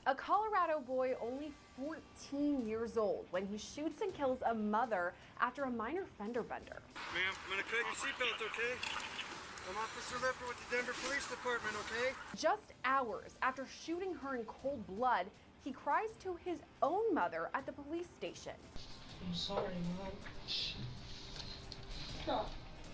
A Colorado boy only 14 years old when he shoots and kills a mother after a minor fender bender. Ma'am, I'm gonna cut your seatbelt, okay? I'm Officer Lipper with the Denver Police Department, okay? Just hours after shooting her in cold blood, he cries to his own mother at the police station. I'm sorry, Mom. Stop.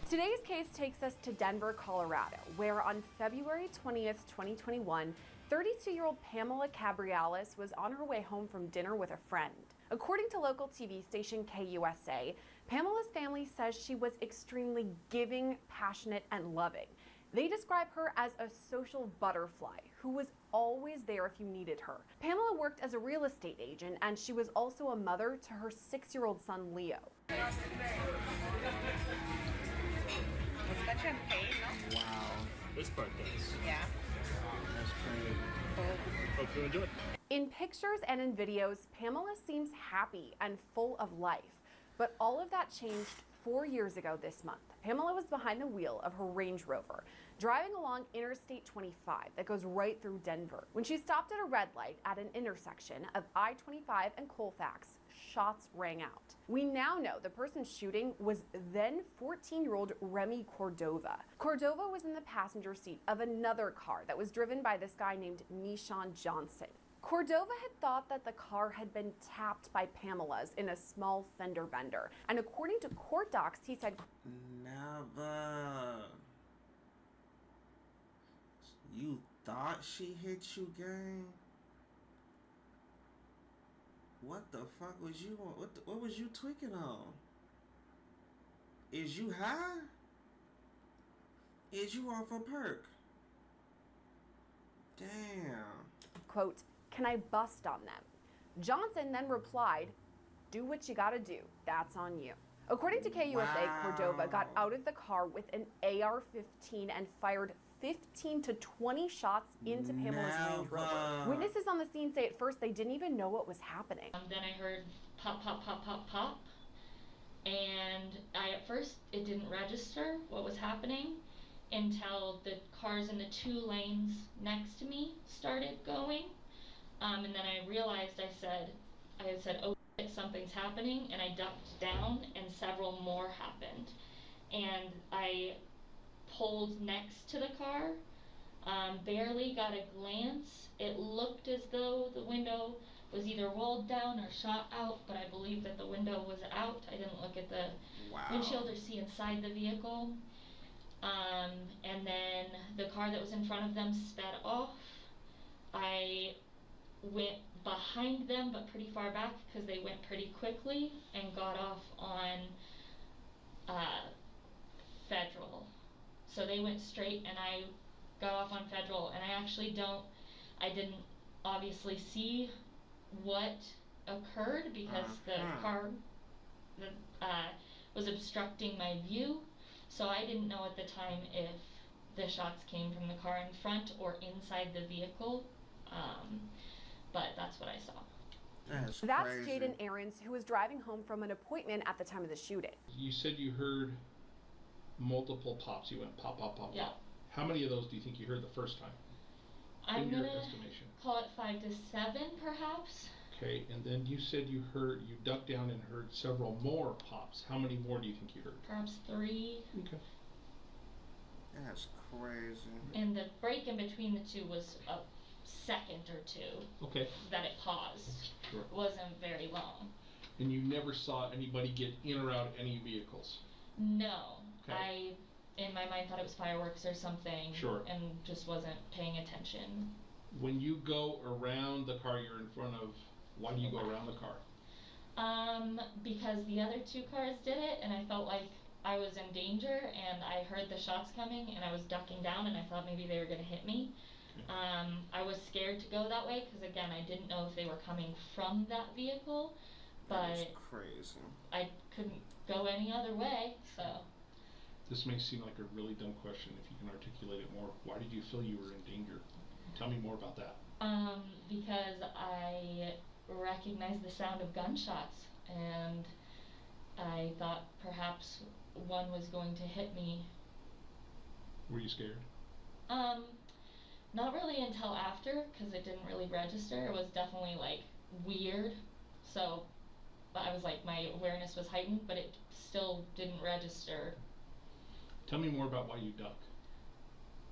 Today's case takes us to Denver, Colorado, where on February 20th, 2021, 32-year-old Pamela Cabriales was on her way home from dinner with a friend. According to local TV station KUSA, Pamela's family says she was extremely giving, passionate, and loving. They describe her as a social butterfly who was always there if you needed her. Pamela worked as a real estate agent, and she was also a mother to her 6-year-old son, Leo. Wow. This part does. Yeah. That's crazy. Hope you enjoy it. In pictures and in videos, Pamela seems happy and full of life. But all of that changed 4 years ago this month. Pamela was behind the wheel of her Range Rover, driving along Interstate 25 that goes right through Denver. When she stopped at a red light at an intersection of I-25 and Colfax, shots rang out. We now know the person shooting was then 14-year-old Remy Cordova. Cordova was in the passenger seat of another car that was driven by this guy named Nishan Johnson. Cordova had thought that the car had been tapped by Pamela's in a small fender bender. And according to court docs, he said, Never. You thought she hit you, gang? What the fuck was you on? What was you tweaking on? Is you high? Is you off a perk? Damn. quote, "Can I bust on them?" Johnson then replied, "Do what you gotta do. That's on you." According to KUSA, Wow. Cordova got out of the car with an AR-15 and fired 15 to 20 shots into Pamela's Range Rover. Witnesses on the scene say at first they didn't even know what was happening. Then I heard pop, pop, pop, pop, pop. And at first it didn't register what was happening until the cars in the 2 lanes next to me started going. And then I realized I said, oh shit, something's happening, and I ducked down and several more happened. And I pulled next to the car, barely got a glance. It looked as though the window was either rolled down or shot out, but I believe that the window was out. I didn't look at the windshield or see inside the vehicle. And then the car that was in front of them sped off. I went behind them, but pretty far back because they went pretty quickly, and got off on Federal. So they went straight and I got off on Federal, and I didn't obviously see what occurred because the car was obstructing my view. So I didn't know at the time if the shots came from the car in front or inside the vehicle. But that's what I saw. That's Jaden Aarons, who was driving home from an appointment at the time of the shooting. You said you heard multiple pops. You went pop, pop, pop, Yeah. pop. How many of those do you think you heard the first time? I'm in your gonna estimation? call it 5 to 7 perhaps. Okay, and then you said you ducked down and heard several more pops. How many more do you think you heard? Perhaps 3. Okay. That's crazy. And the break in between the 2 was a second or 2 Okay. that it paused. Sure. It wasn't very long. And you never saw anybody get in or out of any vehicles? No. Okay. I, in my mind, thought it was fireworks or something. Sure. And just wasn't paying attention. When you go around the car you're in front of, why do you go around the car? Because the other 2 cars did it, and I felt like I was in danger, and I heard the shots coming, and I was ducking down, and I thought maybe they were going to hit me. Okay. I was scared to go that way because, again, I didn't know if they were coming from that vehicle, That's but crazy. I couldn't go any other way, so. This may seem like a really dumb question. If you can articulate it more, why did you feel you were in danger? Tell me more about that. Because I recognized the sound of gunshots, and I thought perhaps one was going to hit me. Were you scared? Not really until after, because it didn't really register. It was definitely like weird. So I was like, my awareness was heightened, but it still didn't register Tell me more about why you duck.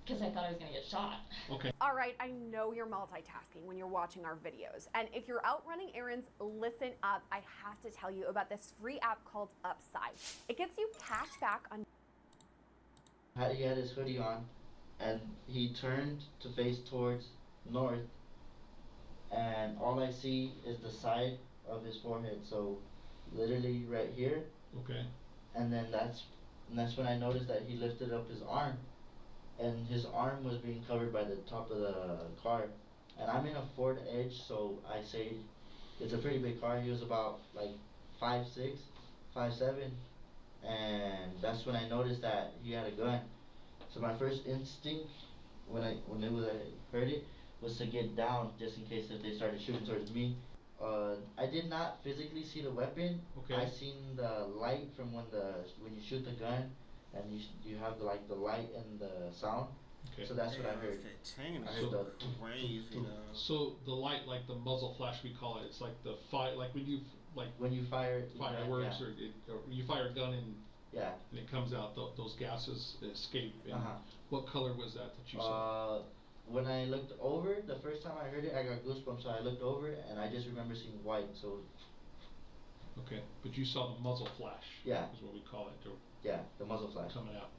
because I thought I was gonna get shot. Okay. All right, I know you're multitasking when you're watching our videos. And if you're out running errands, listen up. I have to tell you about this free app called Upside. It gets you cash back on. He had his hoodie on, and he turned to face towards north, and all I see is the side of his forehead, so literally right here. Okay. And then that's when I noticed that he lifted up his arm, and his arm was being covered by the top of the car. And I'm in a Ford Edge, so I say it's a pretty big car. He was about like 5'6", 5'7", and that's when I noticed that he had a gun. So my first instinct when I heard it was to get down just in case if they started shooting towards me. I did not physically see the weapon. Okay. I seen the light from when you shoot the gun, and you have the light and the sound. Okay. So that's what I heard. AR-15 I is heard the crazy though. So the light, like the muzzle flash, we call it. It's like the like when you when you fire fireworks, yeah. or you fire a gun and Yeah. it comes out. Those gases escape. And what color was that you saw? When I looked over, the first time I heard it, I got goosebumps. So I looked over, and I just remember seeing white. So. Okay, but you saw the muzzle flash. Yeah. Is what we call it. Yeah, the muzzle flash. Coming out.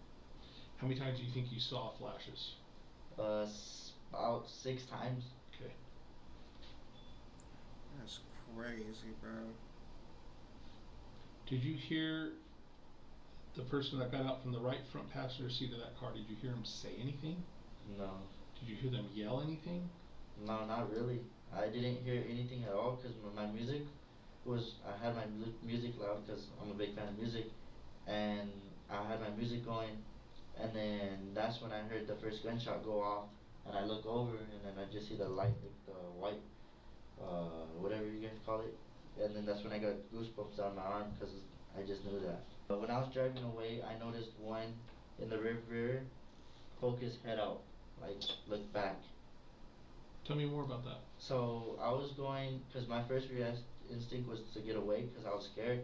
How many times do you think you saw flashes? About 6 times. Okay. That's crazy, bro. Did you hear the person that got out from the right front passenger seat of that car? Did you hear him say anything? No. Did you hear them yell anything? No, not really. I didn't hear anything at all because my music I had my music loud because I'm a big fan of music, and I had my music going, and then that's when I heard the first gunshot go off, and I look over, and then I just see the light, the white, whatever you guys call it, and then that's when I got goosebumps down my arm because I just knew that. But when I was driving away, I noticed one in the rear mirror poke his head out, like look back. Tell me more about that. So I was going, because my first instinct was to get away because I was scared.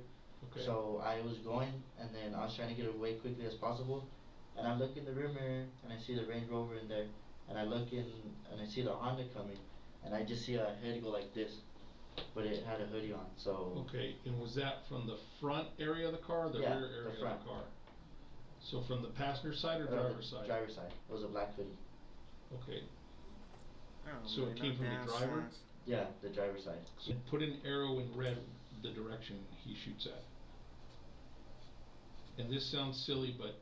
Okay. So I was going, and then I was trying to get away quickly as possible. And I look in the rear mirror, and I see the Range Rover in there. And I look in, and I see the Honda coming. And I just see a head go like this. But it had a hoodie on, so. Okay, and was that from the front area of the car or the rear area the front. of the car? So from the passenger side or driver's side? Driver's side. It was a black hoodie. Okay. Oh, So it came from the driver? Yeah, the driver's side. So put an arrow in red the direction he shoots at. And this sounds silly, but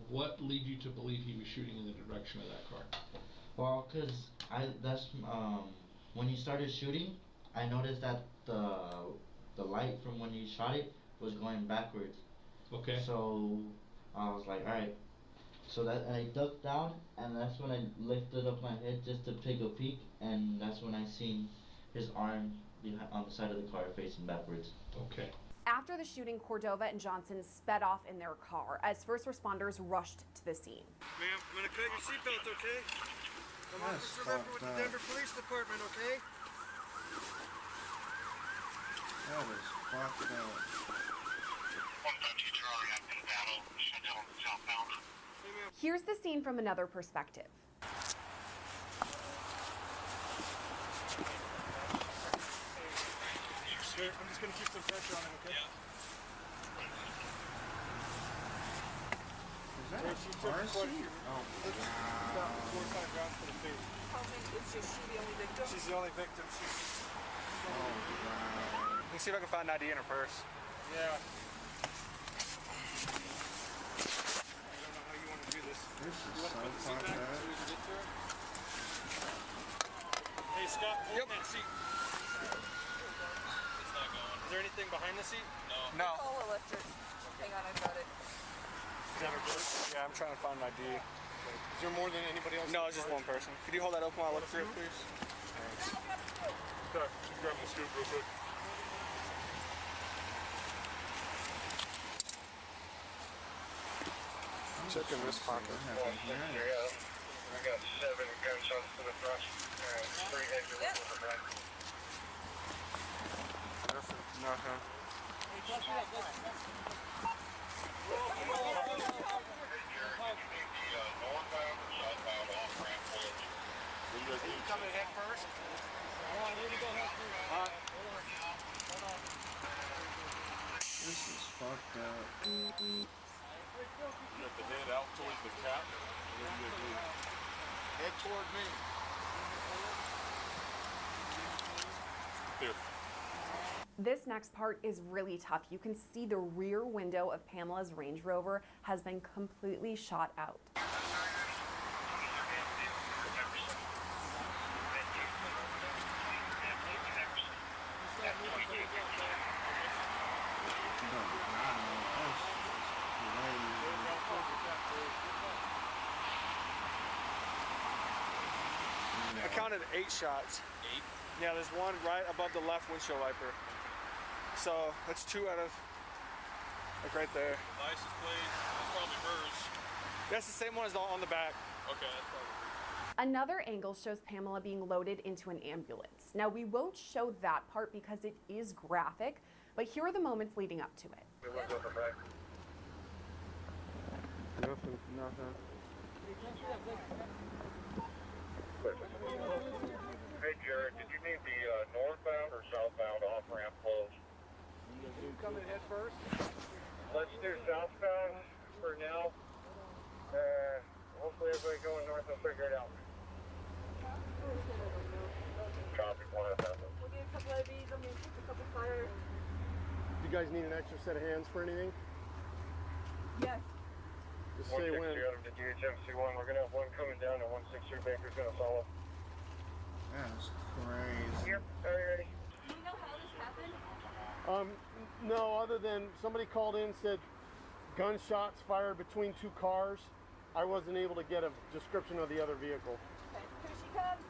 what led you to believe he was shooting in the direction of that car? Well, when he started shooting, I noticed that the light from when he shot it was going backwards. Okay. So I was like, alright. So and I ducked down, and that's when I lifted up my head just to take a peek, and that's when I seen his arm on the side of the car facing backwards. Okay. After the shooting, Cordova and Johnson sped off in their car as first responders rushed to the scene. Ma'am, I'm gonna cut your seatbelt, okay? I'm Officer Leffer with the Denver Police Department, okay? That is fucked up. 152 Charlie, I've been battle, shutdown southbound. Here's the scene from another perspective. Sir, I'm just gonna keep some pressure on him, okay? Yeah. Is that She a took car quite a seat? few. Oh, About 4 or 5 rounds to the face. How many, is she the only victim? She's the only victim. She's. wow. Let me see if I can find an ID in her purse. Yeah. I don't know how you want to do this. This is You want to so put the seat fucked back up. so we can get to her? Hey, Scott, hold that seat. It's not going. Is there anything behind the seat? No. No. Call electric. Hang on, I got it. Is that her purse? Yeah, I'm trying to find an ID. Is there more than anybody else? No, it's just one person. Could you hold that open while I look through it, please? Thanks. Okay, just grab my scoop real quick. Check in this pocket. What happened here? I got 7 gunshots to the front and 3 heads to the back. Nothing. Hey, Jared, did you need the northbound or southbound off-ramp closed? You coming head first? This is fucked up. You have to head out towards the cap, and then you do Head toward me. here. This next part is really tough. You can see the rear window of Pamela's Range Rover has been completely shot out. I counted 8 shots. 8? Yeah, there's one right above the left windshield wiper. So that's 2 out of, like right there. The license plate, that's probably hers. That's the same one as on the back. Okay, that's probably hers. Another angle shows Pamela being loaded into an ambulance. Now, we won't show that part because it is graphic, but here are the moments leading up to it. Nothing. Hey, Jared, did you need the northbound or southbound off-ramp closed? You coming head first? Let's do southbound for now. Hopefully everybody going north will figure it out. Copy, 107. We'll get a couple of these. I'm going to take a couple fire. Do you guys need an extra set of hands for anything? Yes. Just say when. 160 out of the DHMC1. We're going to have one coming down and 163 Baker's going to follow. That's crazy. Yep, are you ready? Do you know how this happened? No, other than somebody called in, said gunshots fired between 2 cars. I wasn't able to get a description of the other vehicle. Okay, here she comes.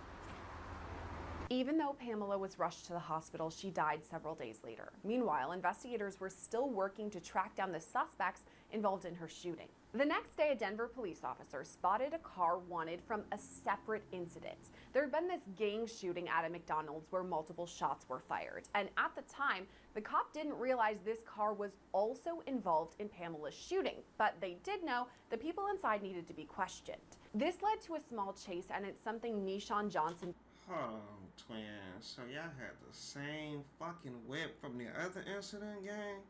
Even though Pamela was rushed to the hospital, she died several days later. Meanwhile, investigators were still working to track down the suspects involved in her shooting. The next day, a Denver police officer spotted a car wanted from a separate incident. There had been this gang shooting at a McDonald's where multiple shots were fired. And at the time, the cop didn't realize this car was also involved in Pamela's shooting. But they did know the people inside needed to be questioned. This led to a small chase, and it's something Nishan Johnson. Hold on, twin. So y'all had the same fucking whip from the other incident, gang?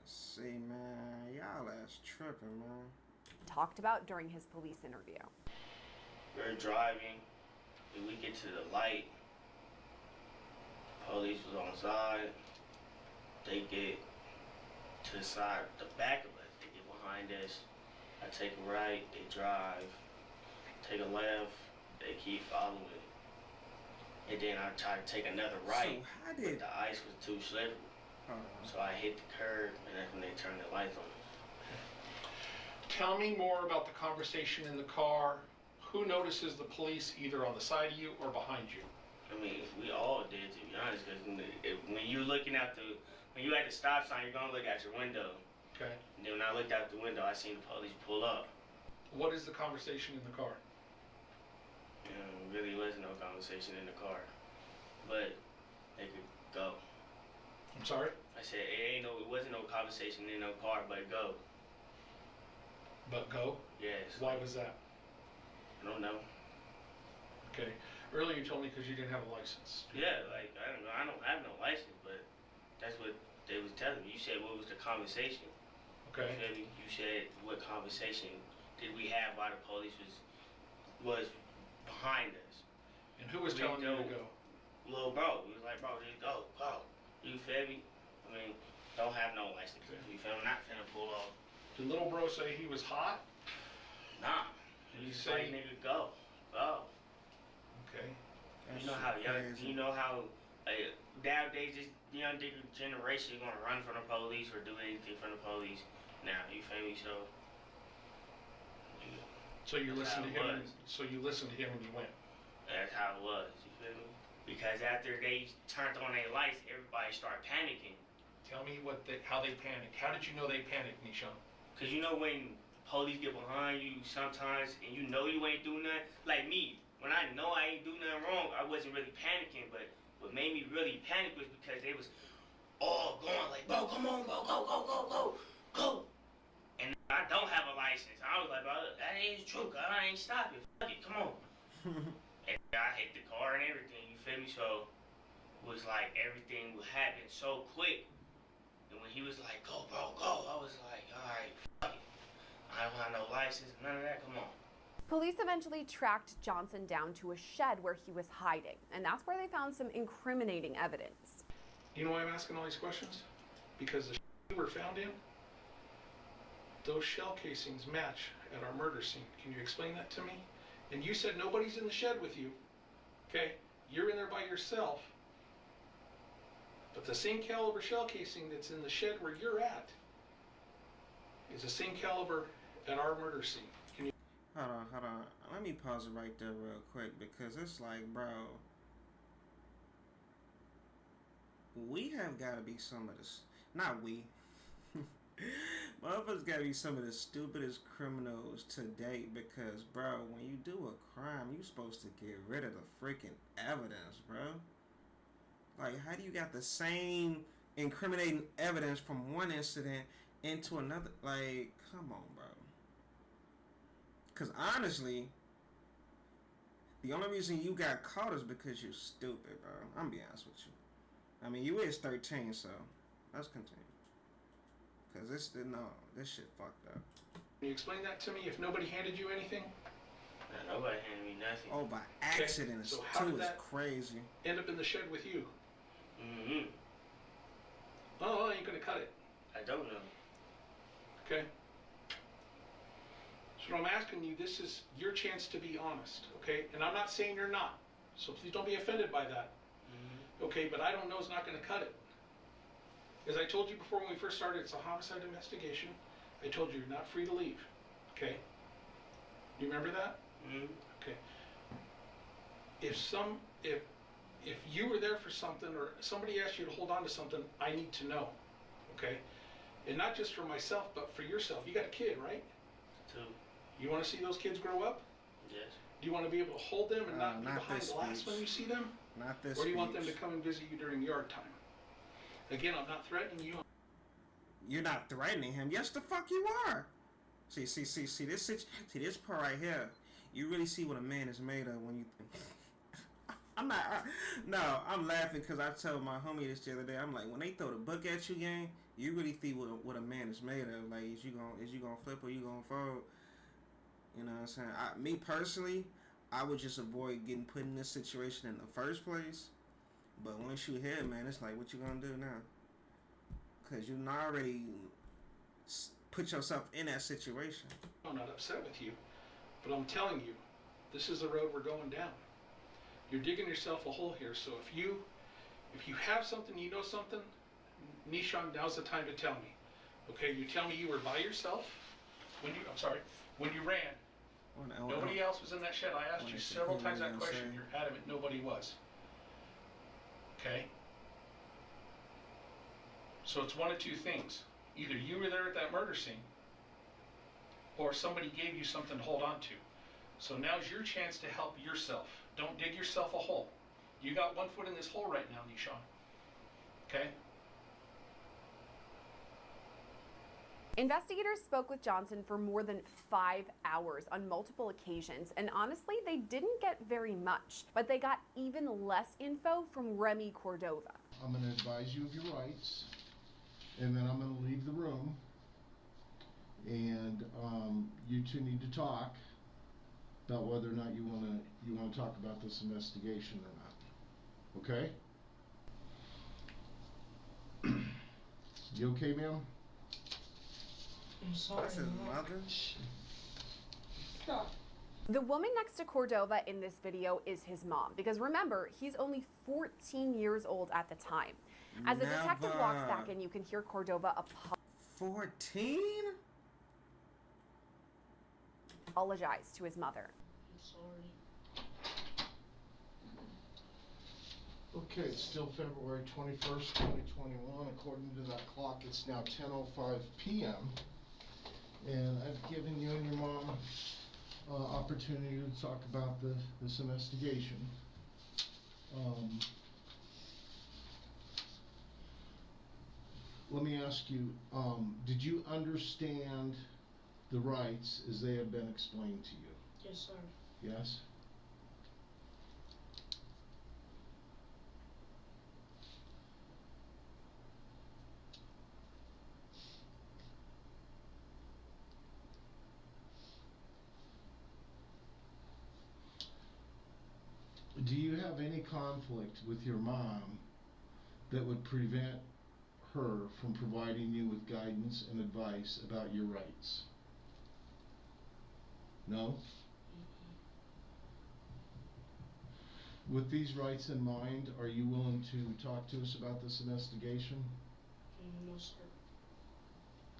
See, man, y'all ass tripping, man. Talked about during his police interview. We're driving, and we get to the light. Police was on the side. They get to the side, the back of us. They get behind us. I take a right, they drive. Take a left, they keep following. And then I try to take another right, So how but did... the ice was too slippery. So I hit the curb, and that's when they turned the lights on. Tell me more about the conversation in the car. Who notices the police either on the side of you or behind you? I mean, we all did, to be honest, because when you're looking at when you at the stop sign, you're gonna look at your window. Okay. And then when I looked out the window, I seen the police pull up. What is the conversation in the car? Really wasn't no conversation in the car, but they could go. I'm sorry? I said it wasn't no conversation in no car, but go. But go? Yes. Why was that? I don't know. Okay. Earlier you told me because you didn't have a license. Yeah, like I don't have no license, but that's what they was telling me. You said what was the conversation? Okay. You feel me? You said what conversation did we have while the police was behind us? And who was telling you to go? Little bro. He was like, bro, just go. You feel me? I mean, don't have no license. Okay. You feel me? Not finna pull off. Did little bro say he was hot? Nah. Did he He's say? like, nigga, go. Okay. You know how nowadays this young generation gonna run from the police or do anything from the police now. You feel me? So. So you That's listened to how it him. was. So you listened to him and you went. That's how it was. You feel me? Because after they turned on their lights, everybody started panicking. Tell me how they panicked. How did you know they panicked, Nishan? Cause you know when police get behind you sometimes and you know you ain't do nothing. Like me, when I know I ain't do nothing wrong, I wasn't really panicking, but what made me really panic was because they was all going like, bro, come on, bro, go. And I don't have a license. I was like, bro, that ain't true, cause I ain't stopping. Fuck it, come on. And I hit the car and everything, you feel me? So it was like everything would happen so quick. And when he was like, go, bro, go, I was like, all right, fuck it. I don't have no license, none of that, come on. Police eventually tracked Johnson down to a shed where he was hiding, and that's where they found some incriminating evidence. You know why I'm asking all these questions? Because the we were found in, those shell casings match at our murder scene. Can you explain that to me? And you said nobody's in the shed with you, okay? You're in there by yourself, but the same caliber shell casing that's in the shed where you're at is the same caliber at our murder scene. Can you? Hold on. Let me pause it right there real quick, because it's like, bro, we have got to be some of this, not we, motherfuckers got to be some of the stupidest criminals to date, because, bro, when you do a crime, you supposed to get rid of the freaking evidence, bro. Like, how do you got the same incriminating evidence from one incident into another? Like, come on, bro. Because honestly, the only reason you got caught is because you're stupid, bro. I'm gonna be honest with you. I mean, you is 13, so let's continue. Because this shit fucked up. Can you explain that to me? If nobody handed you anything? Nah, nobody handed me nothing. Oh, by accident, okay. So how too, did that it's crazy. End up in the shed with you? Mm-hmm. Oh, you're gonna cut it. I don't know. Okay. So I'm asking you, this is your chance to be honest, okay? And I'm not saying you're not, so please don't be offended by that. Mm-hmm. Okay, but I don't know is not gonna cut it. As I told you before when we first started, it's a homicide investigation. I told you you're not free to leave, okay? You remember that? Mm-hmm. Okay. If you were there for something or somebody asked you to hold on to something, I need to know, okay? And not just for myself, but for yourself. You got a kid, right? Two. You want to see those kids grow up? Yes. Do you want to be able to hold them and not be not behind glass when you see them? Not this Or do you want them to speech. come and visit you during yard time? Again, I'm not threatening you. You're not threatening him. Yes, the fuck you are. See this part right here. You really see what a man is made of when you. I'm laughing because I told my homie this the other day. I'm like, when they throw the book at you, gang, you really see what a man is made of. Like, is you gonna flip or you gonna fold? You know what I'm saying? Me personally, I would just avoid getting put in this situation in the first place. But once you here, man, it's like, what you gonna do now? Because you already put yourself in that situation. I'm not upset with you, but I'm telling you, this is the road we're going down. You're digging yourself a hole here. So if you have something, you know something, Nishan, now's the time to tell me. Okay, you tell me you were by yourself when you ran. Nobody else was in that shed. I asked you several times that question. You're adamant nobody was. Okay? So it's one of two things. Either you were there at that murder scene, or somebody gave you something to hold on to. So now's your chance to help yourself. Don't dig yourself a hole. You got one foot in this hole right now, Nishan. Okay? Investigators spoke with Johnson for more than 5 hours on multiple occasions, and honestly, they didn't get very much, but they got even less info from Remy Cordova. I'm going to advise you of your rights, and then I'm going to leave the room, and you two need to talk about whether or not you want to talk about this investigation or not. Okay? You okay, ma'am? I'm sorry. That's his mother. Stop. The woman next to Cordova in this video is his mom, because remember, he's only 14 years old at the time. As the detective walks back in, you can hear Cordova 14? apologize to his mother. I'm sorry. Okay, it's still February 21st, 2021. According to that clock, it's now 10:05 p.m. And I've given you and your mom opportunity to talk about this investigation. Let me ask you, did you understand the rights as they have been explained to you? Yes, sir. Yes? Do you have any conflict with your mom that would prevent her from providing you with guidance and advice about your rights? No? With these rights in mind, are you willing to talk to us about this investigation? No, sir.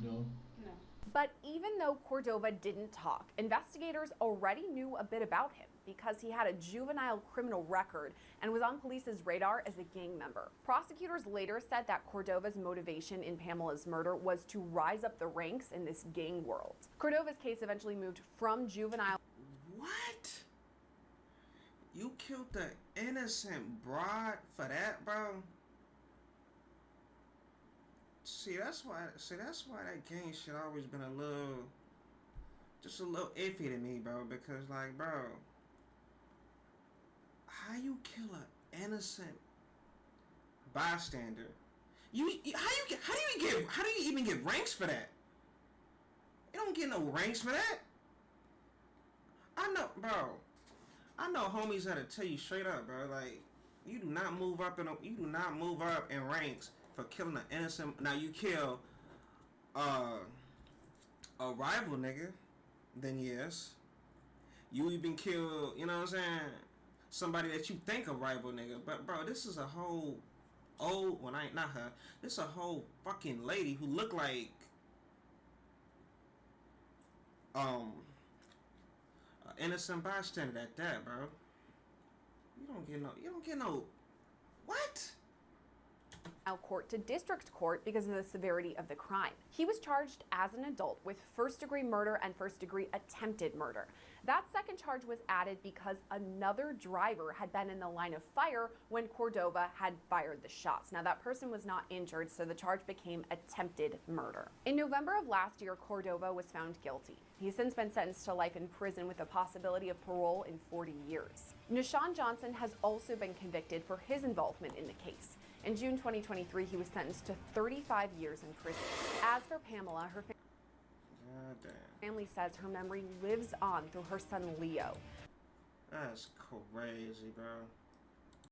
No? No. But even though Cordova didn't talk, investigators already knew a bit about him because he had a juvenile criminal record and was on police's radar as a gang member. Prosecutors later said that Cordova's motivation in Pamela's murder was to rise up the ranks in this gang world. Cordova's case eventually moved from juvenile. What? You killed the innocent broad for that, bro? See, that's why that gang shit always been just a little iffy to me, bro. Because, like, bro, how you kill an innocent bystander? How do you even get ranks for that? You don't get no ranks for that. I know homies that'll tell you straight up, bro. Like, you do not move up in ranks for killing an innocent. Now you kill a rival nigga, then yes. You even kill, you know what I'm saying, somebody that you think a rival nigga. But bro, this is a whole not her. This is a whole fucking lady who looked like an innocent bystander at that, bro. You don't get no what? Court to district court because of the severity of the crime. He was charged as an adult with first-degree murder and first-degree attempted murder. That second charge was added because another driver had been in the line of fire when Cordova had fired the shots. Now, that person was not injured, so the charge became attempted murder. In November of last year, Cordova was found guilty. He's since been sentenced to life in prison with a possibility of parole in 40 years. Nishan Johnson has also been convicted for his involvement in the case. In June 2023, he was sentenced to 35 years in prison. As for Pamela, her family says her memory lives on through her son Leo. That's crazy, bro.